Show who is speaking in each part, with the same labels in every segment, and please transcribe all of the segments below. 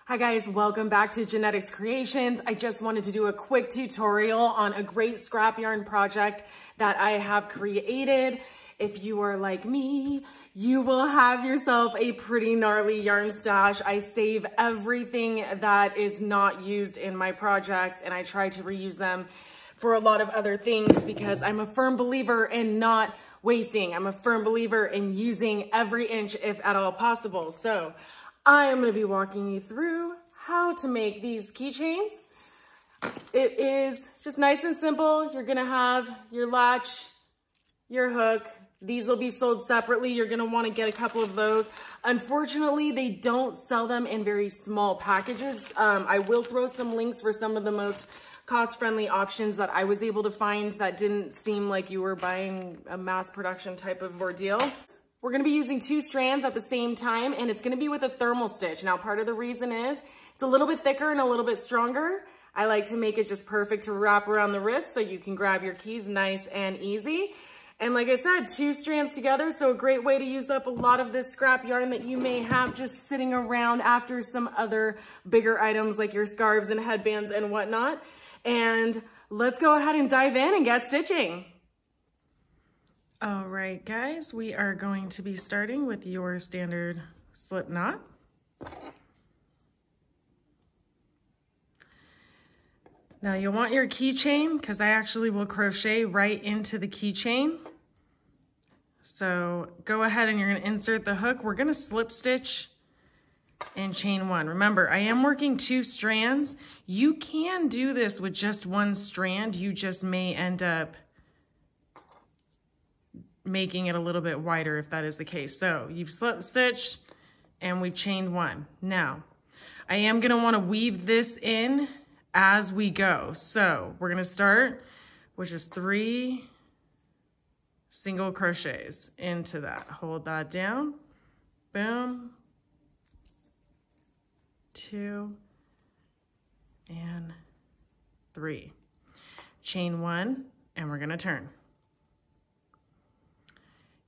Speaker 1: Hi guys, welcome back to Genetics Creations. I just wanted to do a quick tutorial on a great scrap yarn project that I have created. If you are like me, you will have yourself a pretty gnarly yarn stash. I save everything that is not used in my projects and I try to reuse them for a lot of other things because I'm a firm believer in not wasting. I'm a firm believer in using every inch if at all possible. So I am going to be walking you through how to make these keychains. It is just nice and simple. You're going to have your latch, your hook. These will be sold separately. You're going to want to get a couple of those. Unfortunately, they don't sell them in very small packages. I will throw some links for some of the most cost-friendly options that I was able to find that didn't seem like you were buying a mass production type of ordeal. We're gonna be using 2 strands at the same time, and it's gonna be with a thermal stitch. Now, part of the reason is it's a little bit thicker and a little bit stronger. I like to make it just perfect to wrap around the wrist so you can grab your keys nice and easy. And like I said, 2 strands together, so a great way to use up a lot of this scrap yarn that you may have just sitting around after some other bigger items like your scarves and headbands and whatnot. And let's go ahead and dive in and get stitching. All right, guys, we are going to be starting with your standard slip knot. Now you'll want your keychain because I actually will crochet right into the keychain. So go ahead and you're going to insert the hook. We're going to slip stitch and chain 1. Remember, I am working 2 strands. You can do this with just 1 strand. You just may end up making it a little bit wider if that is the case. So you've slip stitched and we've chained 1. Now, I am going to want to weave this in as we go. So we're going to start with just 3 single crochets into that. Hold that down. Boom. 2 and 3. Chain 1 and we're going to turn.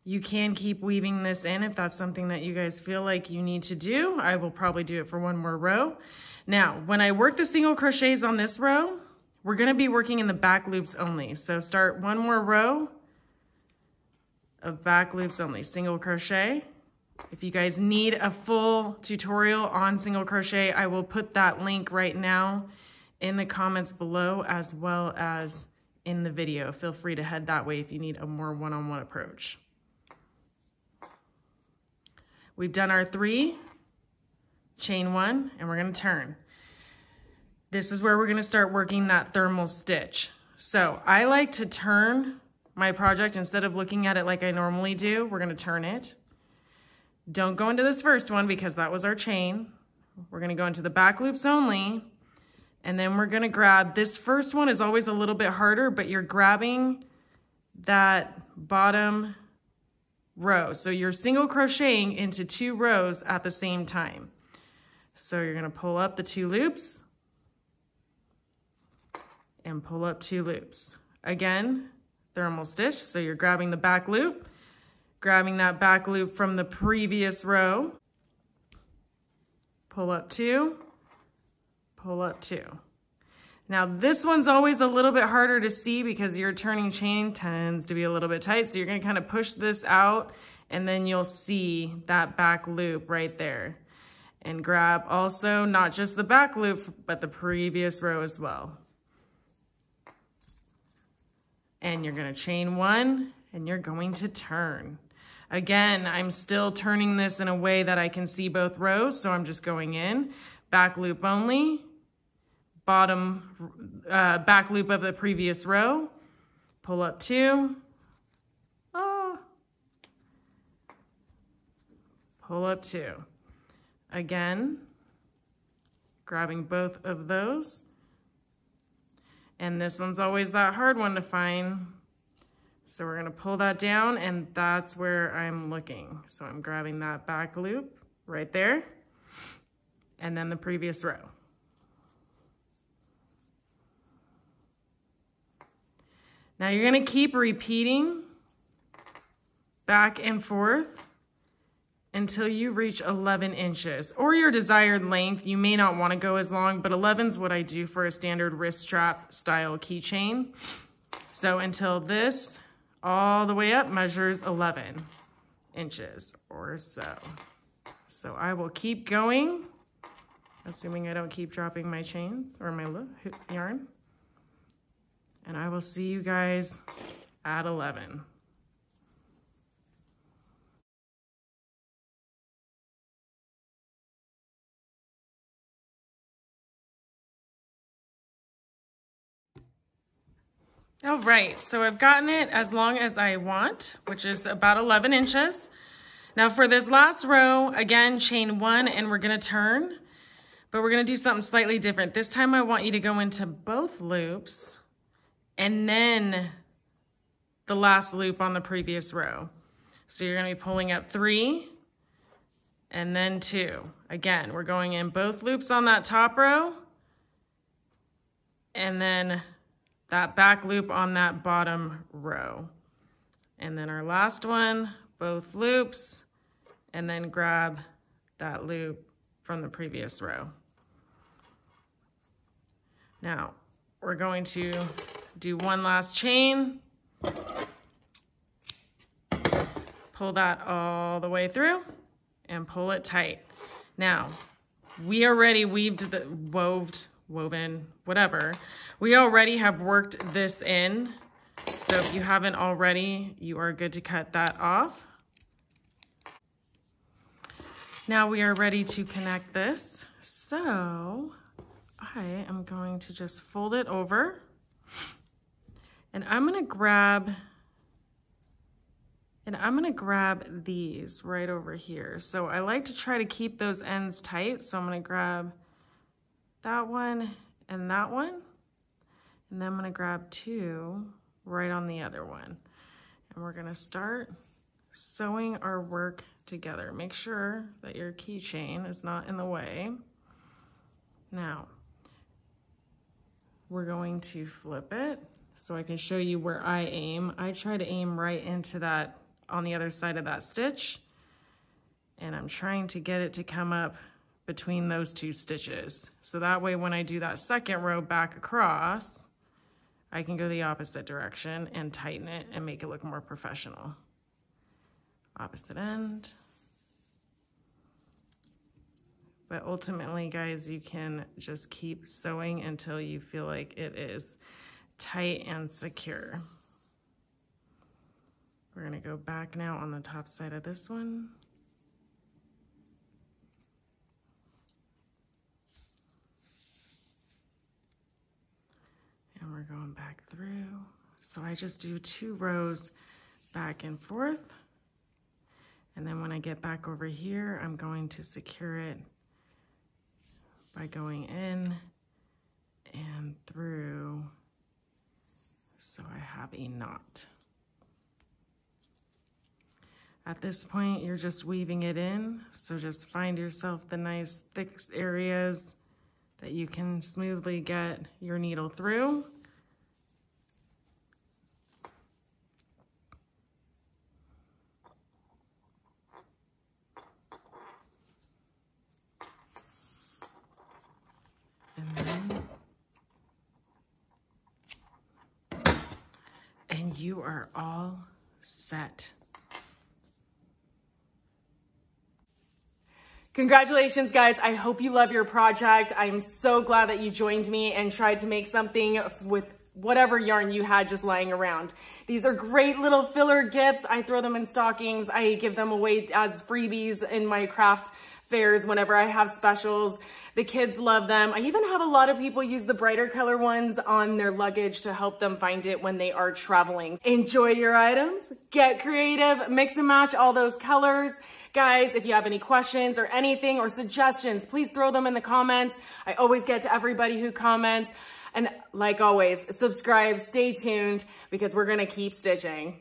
Speaker 1: You can keep weaving this in if that's something that you guys feel like you need to do. I will probably do it for 1 more row. Now, when I work the single crochets on this row, we're going to be working in the back loops only. So start 1 more row of back loops only, single crochet. If you guys need a full tutorial on single crochet, I will put that link right now in the comments below as well as in the video. Feel free to head that way if you need a more one-on-one approach. We've done our 3, chain 1, and we're going to turn. This is where we're going to start working that thermal stitch. So I like to turn my project instead of looking at it like I normally do. We're going to turn it. Don't go into this first one because that was our chain. We're going to go into the back loops only, and then we're going to grab, this first one is always a little bit harder, but you're grabbing that bottom row. So you're single crocheting into 2 rows at the same time. So you're going to pull up the 2 loops and pull up 2 loops. Again, thermal stitch. So you're grabbing the back loop, grabbing that back loop from the previous row, pull up 2, pull up 2. Now this one's always a little bit harder to see because your turning chain tends to be a little bit tight. So you're going to kind of push this out and then you'll see that back loop right there. And grab also not just the back loop, but the previous row as well. And you're going to chain 1 and you're going to turn. Again, I'm still turning this in a way that I can see both rows. So I'm just going in, back loop only, bottom, back loop of the previous row, pull up 2, pull up 2. Again, grabbing both of those. And this one's always that hard one to find. So we're gonna pull that down and that's where I'm looking. So I'm grabbing that back loop right there and then the previous row. Now you're gonna keep repeating back and forth until you reach 11 inches or your desired length. You may not want to go as long, but 11 is what I do for a standard wrist strap style keychain. So until this all the way up measures 11 inches or so. So I will keep going, assuming I don't keep dropping my chains or my yarn. And I will see you guys at 11. All right, so I've gotten it as long as I want, which is about 11 inches. Now for this last row, again, chain 1 and we're gonna turn, but we're gonna do something slightly different. This time I want you to go into both loops and then the last loop on the previous row. So you're gonna be pulling up 3 and then 2. Again, we're going in both loops on that top row and then that back loop on that bottom row. And then our last one, both loops, and then grab that loop from the previous row. Now, we're going to do one last chain, pull that all the way through, and pull it tight. Now, we already woven, whatever. We already have worked this in. So if you haven't already, you are good to cut that off. Now we are ready to connect this. So I am going to just fold it over and I'm gonna grab these right over here. So I like to try to keep those ends tight. So I'm gonna grab that one and that one. And then I'm gonna grab 2 right on the other one. And we're gonna start sewing our work together. Make sure that your keychain is not in the way. Now, we're going to flip it so I can show you where I aim. I try to aim right into that, on the other side of that stitch. And I'm trying to get it to come up between those 2 stitches. So that way when I do that second row back across, I can go the opposite direction and tighten it and make it look more professional. Opposite end. But ultimately, guys, you can just keep sewing until you feel like it is tight and secure. We're gonna go back now on the top side of this one. And we're going back through. So I just do 2 rows back and forth. And then when I get back over here, I'm going to secure it by going in and through so I have a knot. At this point, you're just weaving it in. So just find yourself the nice thick areas that you can smoothly get your needle through. And you are all set.
Speaker 2: Congratulations, guys. I hope you love your project. I'm so glad that you joined me and tried to make something with whatever yarn you had just lying around. These are great little filler gifts. I throw them in stockings. I give them away as freebies in my craft fairs whenever I have specials. The kids love them. I even have a lot of people use the brighter color ones on their luggage to help them find it when they are traveling. Enjoy your items, get creative, mix and match all those colors. Guys, if you have any questions or anything or suggestions, please throw them in the comments. I always get to everybody who comments. And like always, subscribe, stay tuned, because we're gonna keep stitching.